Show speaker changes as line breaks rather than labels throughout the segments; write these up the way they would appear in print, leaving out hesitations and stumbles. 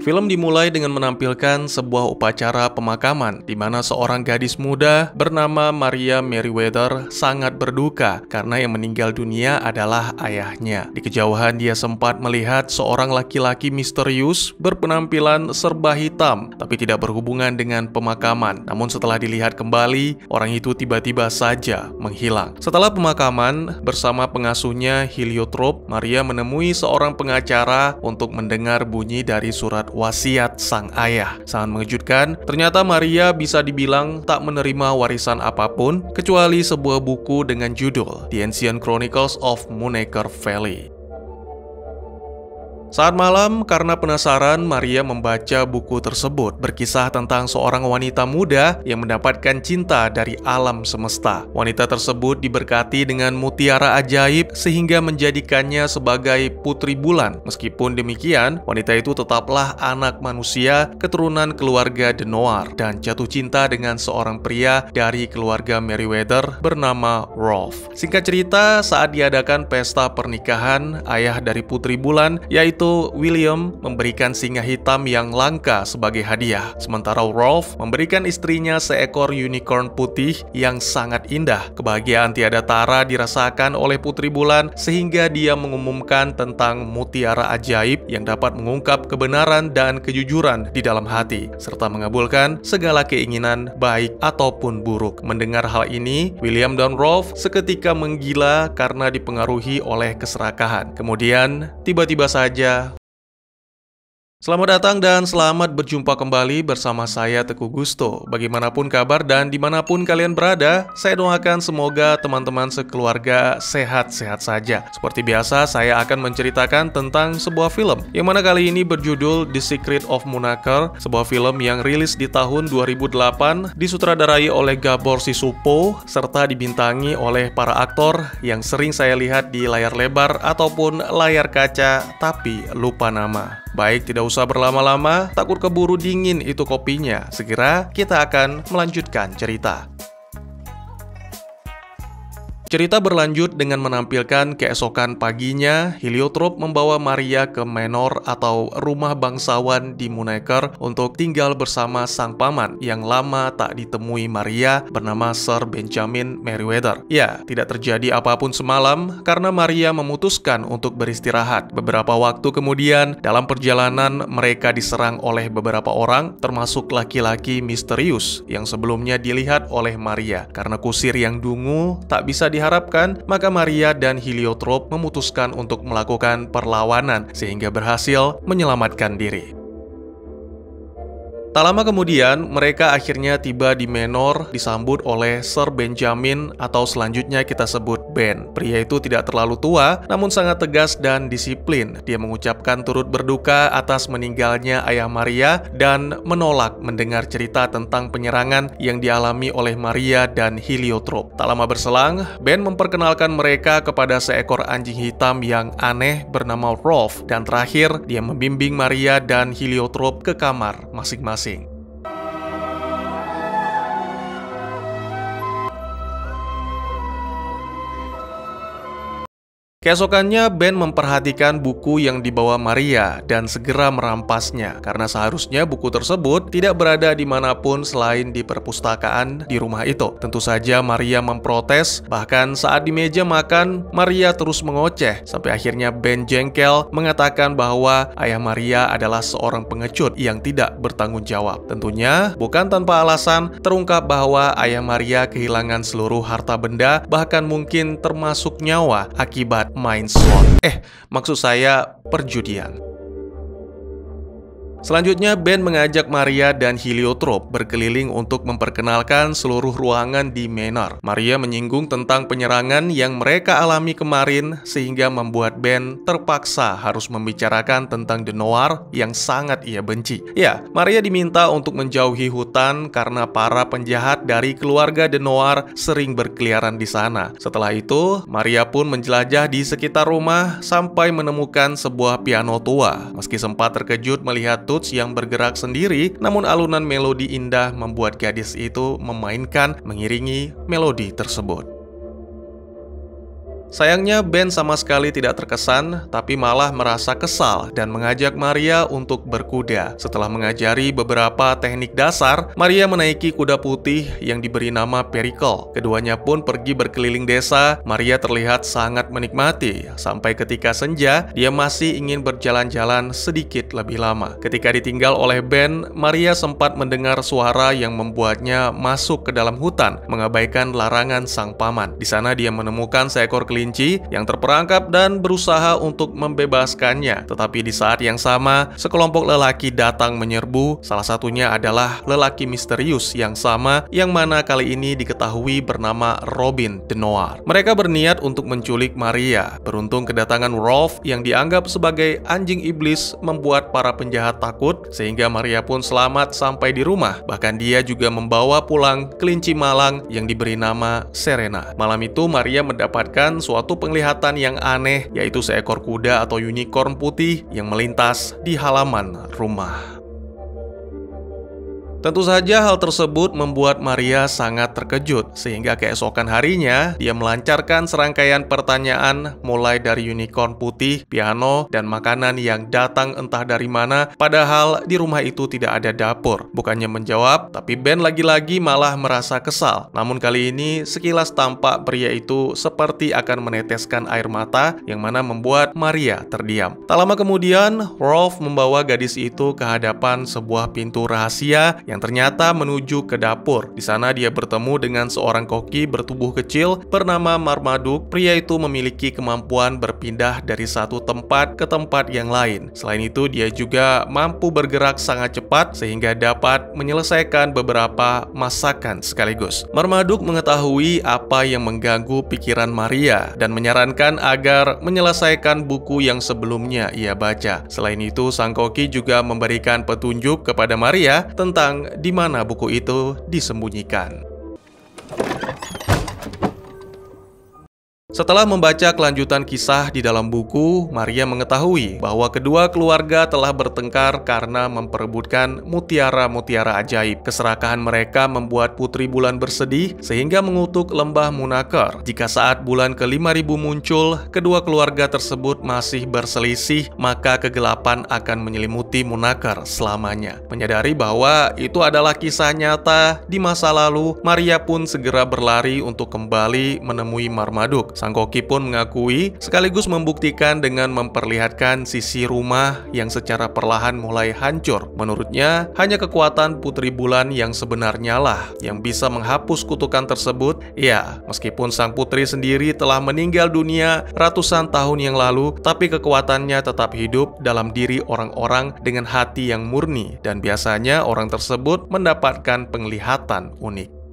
Film dimulai dengan menampilkan sebuah upacara pemakaman di mana seorang gadis muda bernama Maria Merriweather sangat berduka karena yang meninggal dunia adalah ayahnya. Di kejauhan dia sempat melihat seorang laki-laki misterius berpenampilan serba hitam tapi tidak berhubungan dengan pemakaman. Namun setelah dilihat kembali, orang itu tiba-tiba saja menghilang. Setelah pemakaman, bersama pengasuhnya Heliotrope, Maria menemui seorang pengacara untuk mendengar bunyi dari surat wasiat sang ayah. Sangat mengejutkan, ternyata Maria bisa dibilang tak menerima warisan apapun kecuali sebuah buku dengan judul The Ancient Chronicles of Moonaker Valley. Saat malam, karena penasaran, Maria membaca buku tersebut. Berkisah tentang seorang wanita muda yang mendapatkan cinta dari alam semesta. Wanita tersebut diberkati dengan mutiara ajaib sehingga menjadikannya sebagai putri bulan. Meskipun demikian, wanita itu tetaplah anak manusia keturunan keluarga De Noir dan jatuh cinta dengan seorang pria dari keluarga Merriweather bernama Rolf. Singkat cerita, saat diadakan pesta pernikahan, ayah dari putri bulan, yaitu William, memberikan singa hitam yang langka sebagai hadiah. Sementara Rolf memberikan istrinya seekor unicorn putih yang sangat indah. Kebahagiaan tiada tara dirasakan oleh putri bulan sehingga dia mengumumkan tentang mutiara ajaib yang dapat mengungkap kebenaran dan kejujuran di dalam hati, serta mengabulkan segala keinginan baik ataupun buruk. Mendengar hal ini, William dan Rolf seketika menggila karena dipengaruhi oleh keserakahan. Kemudian, tiba-tiba saja selamat datang dan selamat berjumpa kembali bersama saya Teguh Gusto. Bagaimanapun kabar dan dimanapun kalian berada, saya doakan semoga teman-teman sekeluarga sehat-sehat saja. Seperti biasa, saya akan menceritakan tentang sebuah film, yang mana kali ini berjudul The Secret of Moonaker, sebuah film yang rilis di tahun 2008, disutradarai oleh Gabor Sisupo, serta dibintangi oleh para aktor yang sering saya lihat di layar lebar ataupun layar kaca, tapi lupa nama. Baik, tidak usah berlama-lama, takut keburu dingin itu kopinya. Segera kita akan melanjutkan cerita. Cerita berlanjut dengan menampilkan keesokan paginya, Heliotrope membawa Maria ke manor atau rumah bangsawan di Moonaker untuk tinggal bersama sang paman yang lama tak ditemui Maria bernama Sir Benjamin Merriweather. Ya, tidak terjadi apapun semalam karena Maria memutuskan untuk beristirahat. Beberapa waktu kemudian, dalam perjalanan mereka diserang oleh beberapa orang, termasuk laki-laki misterius yang sebelumnya dilihat oleh Maria. Karena kusir yang dungu tak bisa diharapkan, maka Maria dan Heliotrope memutuskan untuk melakukan perlawanan sehingga berhasil menyelamatkan diri. Tak lama kemudian, mereka akhirnya tiba di manor disambut oleh Sir Benjamin atau selanjutnya kita sebut Ben. Pria itu tidak terlalu tua, namun sangat tegas dan disiplin. Dia mengucapkan turut berduka atas meninggalnya ayah Maria dan menolak mendengar cerita tentang penyerangan yang dialami oleh Maria dan Heliotrope. Tak lama berselang, Ben memperkenalkan mereka kepada seekor anjing hitam yang aneh bernama Rolf, dan terakhir dia membimbing Maria dan Heliotrope ke kamar masing-masing. Keesokannya, Ben memperhatikan buku yang dibawa Maria dan segera merampasnya karena seharusnya buku tersebut tidak berada dimanapun selain di perpustakaan di rumah itu. Tentu saja Maria memprotes, bahkan saat di meja makan, Maria terus mengoceh sampai akhirnya Ben jengkel mengatakan bahwa ayah Maria adalah seorang pengecut yang tidak bertanggung jawab. Tentunya bukan tanpa alasan terungkap bahwa ayah Maria kehilangan seluruh harta benda, bahkan mungkin termasuk nyawa akibat main slot. Maksud saya perjudian. Selanjutnya, Ben mengajak Maria dan Heliotrope berkeliling untuk memperkenalkan seluruh ruangan di manor. Maria menyinggung tentang penyerangan yang mereka alami kemarin sehingga membuat Ben terpaksa harus membicarakan tentang De Noir yang sangat ia benci. Ya, Maria diminta untuk menjauhi hutan karena para penjahat dari keluarga De Noir sering berkeliaran di sana. Setelah itu, Maria pun menjelajah di sekitar rumah sampai menemukan sebuah piano tua. Meski sempat terkejut melihat Tuts yang bergerak sendiri, namun alunan melodi indah membuat gadis itu memainkan mengiringi melodi tersebut. Sayangnya Ben sama sekali tidak terkesan, tapi malah merasa kesal dan mengajak Maria untuk berkuda. Setelah mengajari beberapa teknik dasar, Maria menaiki kuda putih yang diberi nama Pericle. Keduanya pun pergi berkeliling desa. Maria terlihat sangat menikmati, sampai ketika senja, dia masih ingin berjalan-jalan sedikit lebih lama. Ketika ditinggal oleh Ben, Maria sempat mendengar suara yang membuatnya masuk ke dalam hutan, mengabaikan larangan sang paman. Di sana dia menemukan seekor kelinci yang terperangkap dan berusaha untuk membebaskannya. Tetapi di saat yang sama, sekelompok lelaki datang menyerbu. Salah satunya adalah lelaki misterius yang sama, yang mana kali ini diketahui bernama Robin the Noir. Mereka berniat untuk menculik Maria. Beruntung kedatangan Rolf yang dianggap sebagai anjing iblis membuat para penjahat takut, sehingga Maria pun selamat sampai di rumah. Bahkan dia juga membawa pulang kelinci malang yang diberi nama Serena. Malam itu Maria mendapatkan suatu penglihatan yang aneh, yaitu seekor kuda atau unicorn putih yang melintas di halaman rumah. Tentu saja hal tersebut membuat Maria sangat terkejut, sehingga keesokan harinya dia melancarkan serangkaian pertanyaan mulai dari unicorn putih, piano, dan makanan yang datang entah dari mana, padahal di rumah itu tidak ada dapur. Bukannya menjawab, tapi Ben lagi-lagi malah merasa kesal. Namun kali ini sekilas tampak pria itu seperti akan meneteskan air mata, yang mana membuat Maria terdiam. Tak lama kemudian, Rolf membawa gadis itu ke hadapan sebuah pintu rahasia yang ternyata menuju ke dapur. Di sana dia bertemu dengan seorang koki bertubuh kecil bernama Marmaduke. Pria itu memiliki kemampuan berpindah dari satu tempat ke tempat yang lain. Selain itu, dia juga mampu bergerak sangat cepat sehingga dapat menyelesaikan beberapa masakan sekaligus. Marmaduke mengetahui apa yang mengganggu pikiran Maria dan menyarankan agar menyelesaikan buku yang sebelumnya ia baca. Selain itu, sang koki juga memberikan petunjuk kepada Maria tentang di mana buku itu disembunyikan. Setelah membaca kelanjutan kisah di dalam buku, Maria mengetahui bahwa kedua keluarga telah bertengkar karena memperebutkan mutiara-mutiara ajaib. Keserakahan mereka membuat Putri Bulan bersedih sehingga mengutuk lembah Munakar. Jika saat bulan ke-5000 muncul, kedua keluarga tersebut masih berselisih, maka kegelapan akan menyelimuti Munakar selamanya. Menyadari bahwa itu adalah kisah nyata di masa lalu, Maria pun segera berlari untuk kembali menemui Marmaduke. Sang koki pun mengakui sekaligus membuktikan dengan memperlihatkan sisi rumah yang secara perlahan mulai hancur. Menurutnya, hanya kekuatan Putri Bulan yang sebenarnya lah yang bisa menghapus kutukan tersebut. Ya, meskipun sang putri sendiri telah meninggal dunia ratusan tahun yang lalu, tapi kekuatannya tetap hidup dalam diri orang-orang dengan hati yang murni, dan biasanya orang tersebut mendapatkan penglihatan unik.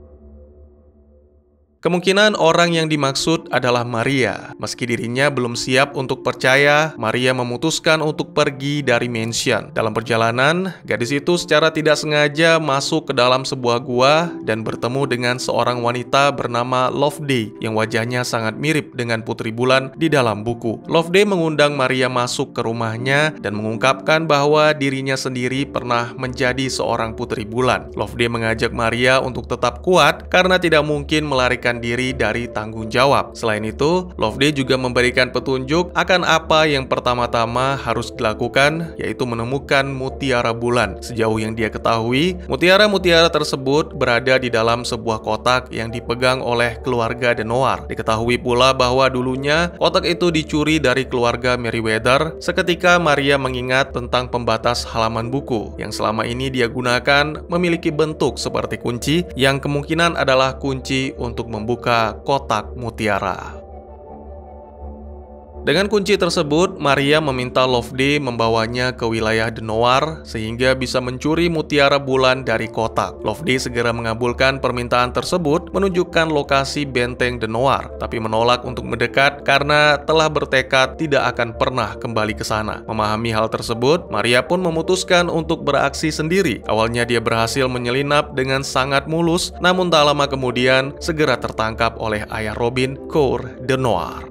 Kemungkinan orang yang dimaksud adalah Maria. Meski dirinya belum siap untuk percaya, Maria memutuskan untuk pergi dari mansion. Dalam perjalanan, gadis itu secara tidak sengaja masuk ke dalam sebuah gua dan bertemu dengan seorang wanita bernama Loveday yang wajahnya sangat mirip dengan Putri Bulan di dalam buku. Loveday mengundang Maria masuk ke rumahnya dan mengungkapkan bahwa dirinya sendiri pernah menjadi seorang Putri Bulan. Loveday mengajak Maria untuk tetap kuat karena tidak mungkin melarikan diri dari tanggung jawab. Selain itu, Loveday juga memberikan petunjuk akan apa yang pertama-tama harus dilakukan, yaitu menemukan mutiara bulan. Sejauh yang dia ketahui, mutiara-mutiara tersebut berada di dalam sebuah kotak yang dipegang oleh keluarga The Noir. Diketahui pula bahwa dulunya kotak itu dicuri dari keluarga Merryweather. Seketika Maria mengingat tentang pembatas halaman buku yang selama ini dia gunakan memiliki bentuk seperti kunci, yang kemungkinan adalah kunci untuk membuka kotak mutiara. Dengan kunci tersebut, Maria meminta Loveday membawanya ke wilayah The Noir sehingga bisa mencuri mutiara bulan dari kotak. Loveday segera mengabulkan permintaan tersebut, menunjukkan lokasi benteng The Noir, tapi menolak untuk mendekat karena telah bertekad tidak akan pernah kembali ke sana. Memahami hal tersebut, Maria pun memutuskan untuk beraksi sendiri. Awalnya dia berhasil menyelinap dengan sangat mulus, namun tak lama kemudian segera tertangkap oleh ayah Robin, Coeur the Noir.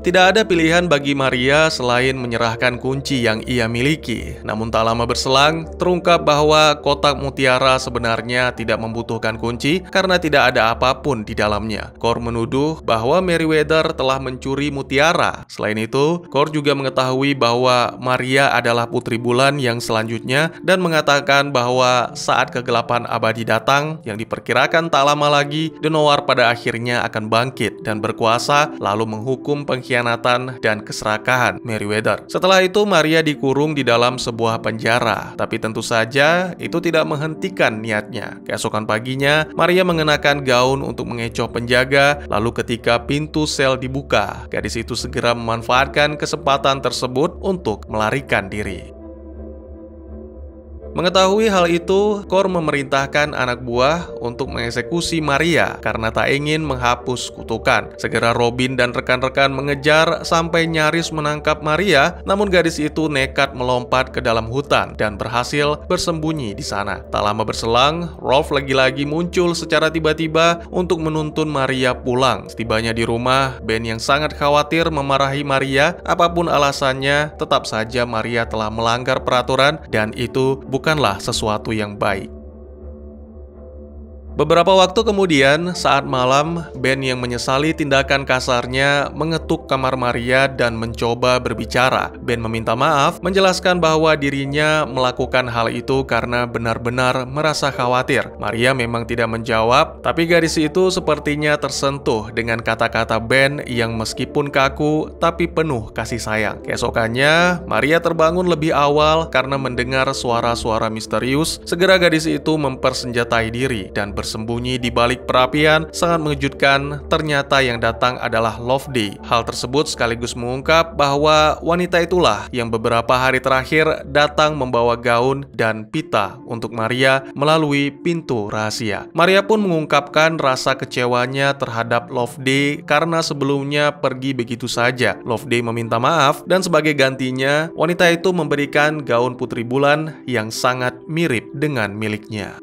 Tidak ada pilihan bagi Maria selain menyerahkan kunci yang ia miliki. Namun tak lama berselang, terungkap bahwa kotak mutiara sebenarnya tidak membutuhkan kunci karena tidak ada apapun di dalamnya. Cor menuduh bahwa Merryweather telah mencuri mutiara. Selain itu, Cor juga mengetahui bahwa Maria adalah putri bulan yang selanjutnya dan mengatakan bahwa saat kegelapan abadi datang, yang diperkirakan tak lama lagi, The Noir pada akhirnya akan bangkit dan berkuasa lalu menghukum pengkhianatan dan keserakahan Merryweather. Setelah itu Maria dikurung di dalam sebuah penjara, tapi tentu saja itu tidak menghentikan niatnya. Keesokan paginya, Maria mengenakan gaun untuk mengecoh penjaga, lalu ketika pintu sel dibuka, gadis itu segera memanfaatkan kesempatan tersebut untuk melarikan diri. Mengetahui hal itu, Cor memerintahkan anak buah untuk mengeksekusi Maria karena tak ingin menghapus kutukan. Segera Robin dan rekan-rekan mengejar sampai nyaris menangkap Maria, namun gadis itu nekat melompat ke dalam hutan dan berhasil bersembunyi di sana. Tak lama berselang, Rolf lagi-lagi muncul secara tiba-tiba untuk menuntun Maria pulang. Setibanya di rumah, Ben yang sangat khawatir memarahi Maria. Apapun alasannya, tetap saja Maria telah melanggar peraturan dan itu bukanlah sesuatu yang baik. Beberapa waktu kemudian, saat malam, Ben yang menyesali tindakan kasarnya mengetuk kamar Maria dan mencoba berbicara. Ben meminta maaf, menjelaskan bahwa dirinya melakukan hal itu karena benar-benar merasa khawatir. Maria memang tidak menjawab, tapi gadis itu sepertinya tersentuh dengan kata-kata Ben yang meskipun kaku, tapi penuh kasih sayang. Keesokannya, Maria terbangun lebih awal karena mendengar suara-suara misterius. Segera gadis itu mempersenjatai diri dan bersembunyi di balik perapian. Sangat mengejutkan, ternyata yang datang adalah Loveday. Hal tersebut sekaligus mengungkap bahwa wanita itulah yang beberapa hari terakhir datang membawa gaun dan pita untuk Maria melalui pintu rahasia. Maria pun mengungkapkan rasa kecewanya terhadap Loveday karena sebelumnya pergi begitu saja. Loveday meminta maaf dan sebagai gantinya, wanita itu memberikan gaun putri bulan yang sangat mirip dengan miliknya.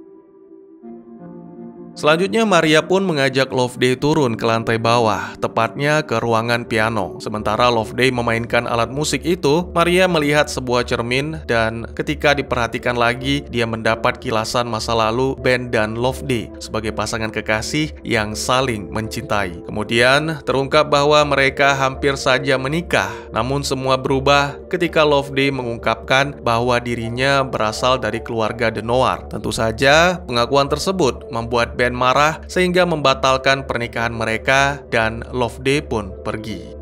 Selanjutnya Maria pun mengajak Loveday turun ke lantai bawah, tepatnya ke ruangan piano. Sementara Loveday memainkan alat musik itu, Maria melihat sebuah cermin dan ketika diperhatikan lagi, dia mendapat kilasan masa lalu Ben dan Loveday sebagai pasangan kekasih yang saling mencintai. Kemudian terungkap bahwa mereka hampir saja menikah, namun semua berubah ketika Loveday mengungkapkan bahwa dirinya berasal dari keluarga The Noir. Tentu saja pengakuan tersebut membuat Ben marah sehingga membatalkan pernikahan mereka dan Loveday pun pergi.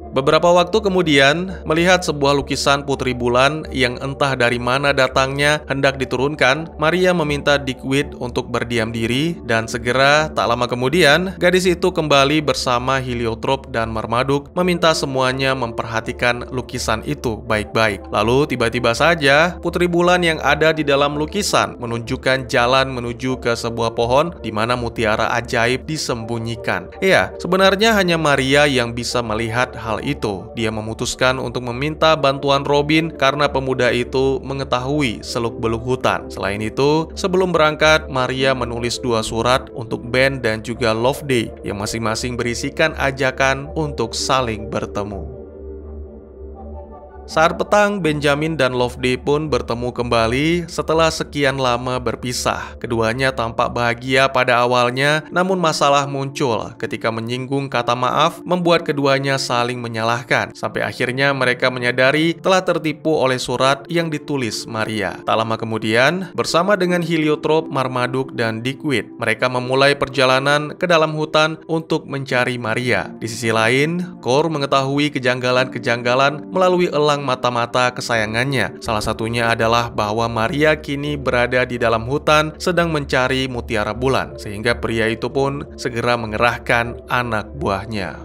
Beberapa waktu kemudian, melihat sebuah lukisan putri bulan yang entah dari mana datangnya hendak diturunkan, Maria meminta Dickweed untuk berdiam diri dan segera tak lama kemudian, gadis itu kembali bersama Heliotrope dan Marmaduke meminta semuanya memperhatikan lukisan itu baik-baik. Lalu tiba-tiba saja, putri bulan yang ada di dalam lukisan menunjukkan jalan menuju ke sebuah pohon di mana mutiara ajaib disembunyikan. Ya, sebenarnya hanya Maria yang bisa melihat hal itu. Dia memutuskan untuk meminta bantuan Robin karena pemuda itu mengetahui seluk-beluk hutan. Selain itu, sebelum berangkat, Maria menulis 2 surat untuk Ben dan juga Loveday yang masing-masing berisikan ajakan untuk saling bertemu. Saat petang, Benjamin dan Loveday pun bertemu kembali setelah sekian lama berpisah. Keduanya tampak bahagia pada awalnya, namun masalah muncul ketika menyinggung kata maaf membuat keduanya saling menyalahkan. Sampai akhirnya mereka menyadari telah tertipu oleh surat yang ditulis Maria. Tak lama kemudian, bersama dengan Heliotrope, Marmaduke, dan Dickweed, mereka memulai perjalanan ke dalam hutan untuk mencari Maria. Di sisi lain, Cor mengetahui kejanggalan-kejanggalan melalui elang mata-mata kesayangannya. Salah satunya adalah bahwa Maria kini berada di dalam hutan sedang mencari mutiara bulan, sehingga pria itu pun segera mengerahkan anak buahnya.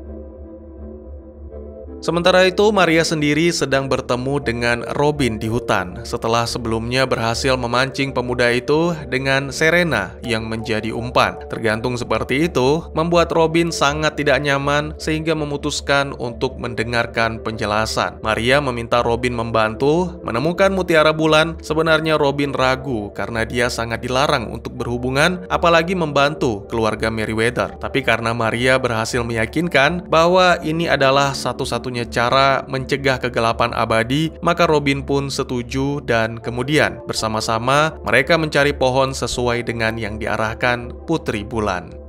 Sementara itu, Maria sendiri sedang bertemu dengan Robin di hutan setelah sebelumnya berhasil memancing pemuda itu dengan Serena yang menjadi umpan. Tergantung seperti itu, membuat Robin sangat tidak nyaman sehingga memutuskan untuk mendengarkan penjelasan. Maria meminta Robin membantu menemukan mutiara bulan. Sebenarnya Robin ragu karena dia sangat dilarang untuk berhubungan, apalagi membantu keluarga Merryweather. Tapi karena Maria berhasil meyakinkan bahwa ini adalah satu-satunya cara mencegah kegelapan abadi, maka Robin pun setuju dan kemudian bersama-sama mereka mencari pohon sesuai dengan yang diarahkan Putri Bulan.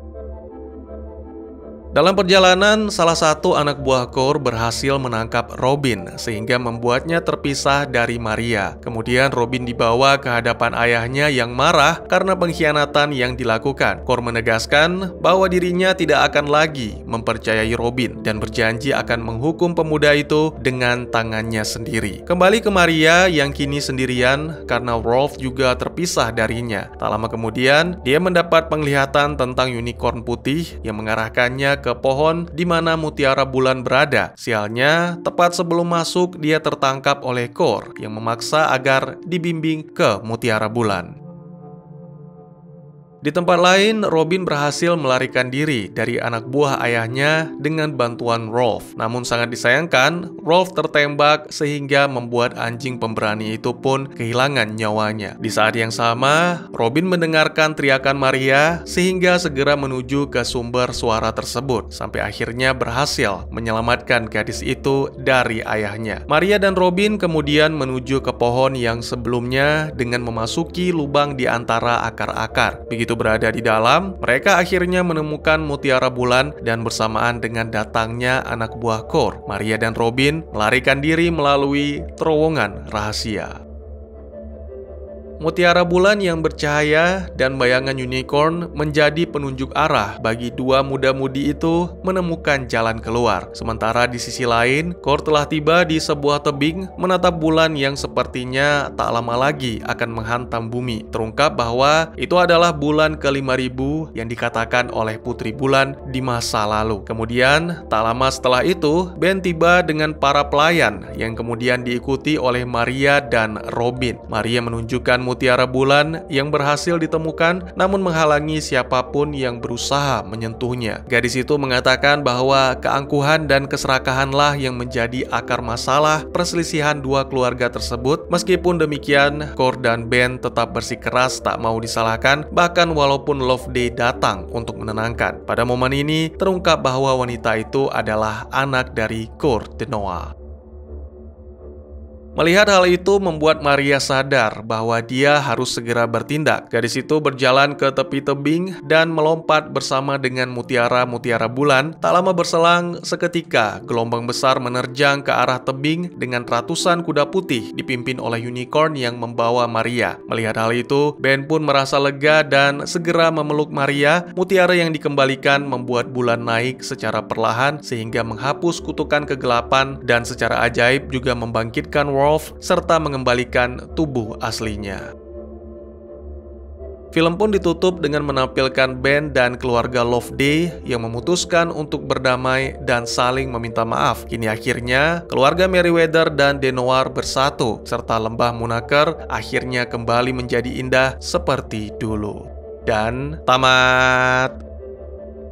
Dalam perjalanan, salah satu anak buah Kor berhasil menangkap Robin sehingga membuatnya terpisah dari Maria. Kemudian Robin dibawa ke hadapan ayahnya yang marah karena pengkhianatan yang dilakukan. Kor menegaskan bahwa dirinya tidak akan lagi mempercayai Robin dan berjanji akan menghukum pemuda itu dengan tangannya sendiri. Kembali ke Maria yang kini sendirian karena Rolf juga terpisah darinya. Tak lama kemudian, dia mendapat penglihatan tentang unicorn putih yang mengarahkannya ke pohon di mana mutiara bulan berada. Sialnya, tepat sebelum masuk, dia tertangkap oleh Kor yang memaksa agar dibimbing ke mutiara bulan. Di tempat lain, Robin berhasil melarikan diri dari anak buah ayahnya dengan bantuan Rolf. Namun sangat disayangkan, Rolf tertembak sehingga membuat anjing pemberani itu pun kehilangan nyawanya. Di saat yang sama, Robin mendengarkan teriakan Maria sehingga segera menuju ke sumber suara tersebut, sampai akhirnya berhasil menyelamatkan gadis itu dari ayahnya. Maria dan Robin kemudian menuju ke pohon yang sebelumnya dengan memasuki lubang di antara akar-akar. Begitu berada di dalam, mereka akhirnya menemukan mutiara bulan dan bersamaan dengan datangnya anak buah Kor, Maria dan Robin melarikan diri melalui terowongan rahasia. Mutiara bulan yang bercahaya dan bayangan unicorn menjadi penunjuk arah bagi dua muda-mudi itu menemukan jalan keluar. Sementara di sisi lain, Kor telah tiba di sebuah tebing menatap bulan yang sepertinya tak lama lagi akan menghantam bumi. Terungkap bahwa itu adalah bulan ke-5000 yang dikatakan oleh Putri Bulan di masa lalu. Kemudian, tak lama setelah itu, Ben tiba dengan para pelayan yang kemudian diikuti oleh Maria dan Robin. Maria menunjukkan mutiara bulan yang berhasil ditemukan, namun menghalangi siapapun yang berusaha menyentuhnya. Gadis itu mengatakan bahwa keangkuhan dan keserakahanlah yang menjadi akar masalah perselisihan dua keluarga tersebut. Meskipun demikian, Kor dan Ben tetap bersikeras tak mau disalahkan, bahkan walaupun Loveday datang untuk menenangkan. Pada momen ini, terungkap bahwa wanita itu adalah anak dari Kor de Noa. Melihat hal itu membuat Maria sadar bahwa dia harus segera bertindak. Gadis itu berjalan ke tepi tebing dan melompat bersama dengan mutiara-mutiara bulan. Tak lama berselang, seketika gelombang besar menerjang ke arah tebing dengan ratusan kuda putih dipimpin oleh unicorn yang membawa Maria. Melihat hal itu, Ben pun merasa lega dan segera memeluk Maria. Mutiara yang dikembalikan membuat bulan naik secara perlahan sehingga menghapus kutukan kegelapan dan secara ajaib juga membangkitkan Rolf serta mengembalikan tubuh aslinya. Film pun ditutup dengan menampilkan Ben dan keluarga Loveday yang memutuskan untuk berdamai dan saling meminta maaf. Kini akhirnya, keluarga Merryweather dan de Noir bersatu, serta lembah Munaker akhirnya kembali menjadi indah seperti dulu. Dan tamat.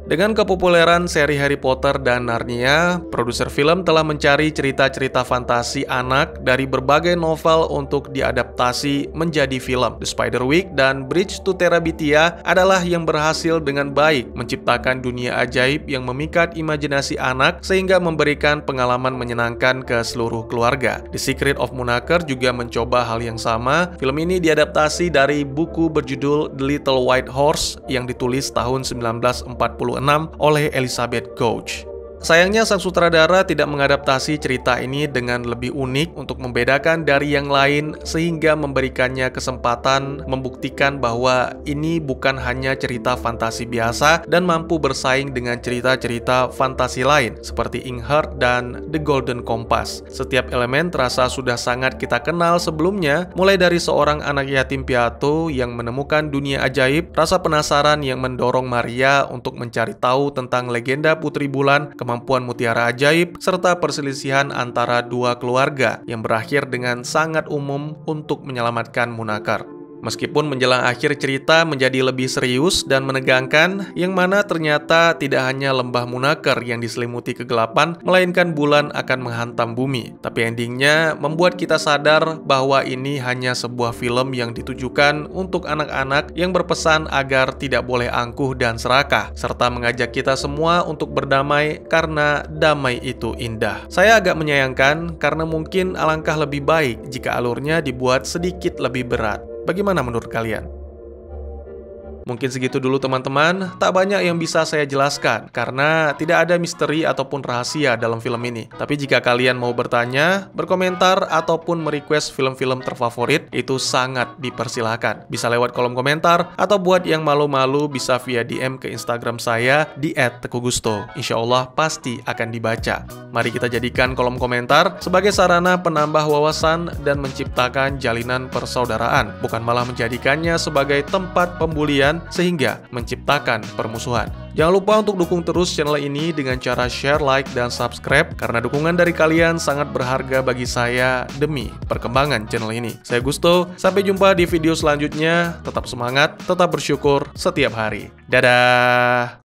Dengan kepopuleran seri Harry Potter dan Narnia, produser film telah mencari cerita-cerita fantasi anak dari berbagai novel untuk diadaptasi menjadi film. The Spiderwick dan Bridge to Terabithia adalah yang berhasil dengan baik menciptakan dunia ajaib yang memikat imajinasi anak sehingga memberikan pengalaman menyenangkan ke seluruh keluarga. The Secret of Munaker juga mencoba hal yang sama. Film ini diadaptasi dari buku berjudul The Little White Horse yang ditulis tahun 1946 oleh Elizabeth Gouge. Sayangnya sang sutradara tidak mengadaptasi cerita ini dengan lebih unik untuk membedakan dari yang lain sehingga memberikannya kesempatan membuktikan bahwa ini bukan hanya cerita fantasi biasa dan mampu bersaing dengan cerita-cerita fantasi lain seperti Inkheart dan The Golden Compass. Setiap elemen terasa sudah sangat kita kenal sebelumnya, mulai dari seorang anak yatim piatu yang menemukan dunia ajaib, rasa penasaran yang mendorong Maria untuk mencari tahu tentang legenda Putri Bulan, kemampuan mutiara ajaib, serta perselisihan antara dua keluarga yang berakhir dengan sangat umum untuk menyelamatkan Munakar. Meskipun menjelang akhir cerita menjadi lebih serius dan menegangkan, yang mana ternyata tidak hanya lembah Munakar yang diselimuti kegelapan, melainkan bulan akan menghantam bumi. Tapi endingnya membuat kita sadar bahwa ini hanya sebuah film yang ditujukan untuk anak-anak yang berpesan agar tidak boleh angkuh dan serakah, serta mengajak kita semua untuk berdamai karena damai itu indah. Saya agak menyayangkan karena mungkin alangkah lebih baik jika alurnya dibuat sedikit lebih berat. Bagaimana menurut kalian? Mungkin segitu dulu teman-teman, tak banyak yang bisa saya jelaskan karena tidak ada misteri ataupun rahasia dalam film ini. Tapi jika kalian mau bertanya, berkomentar, ataupun merequest film-film terfavorit, itu sangat dipersilahkan. Bisa lewat kolom komentar, atau buat yang malu-malu bisa via DM ke Instagram saya di @teguhgusto. Insya Allah pasti akan dibaca. Mari kita jadikan kolom komentar sebagai sarana penambah wawasan dan menciptakan jalinan persaudaraan, bukan malah menjadikannya sebagai tempat pembulian sehingga menciptakan permusuhan. Jangan lupa untuk dukung terus channel ini dengan cara share, like, dan subscribe karena dukungan dari kalian sangat berharga bagi saya demi perkembangan channel ini. Saya Gusto, sampai jumpa di video selanjutnya. Tetap semangat, tetap bersyukur setiap hari. Dadah!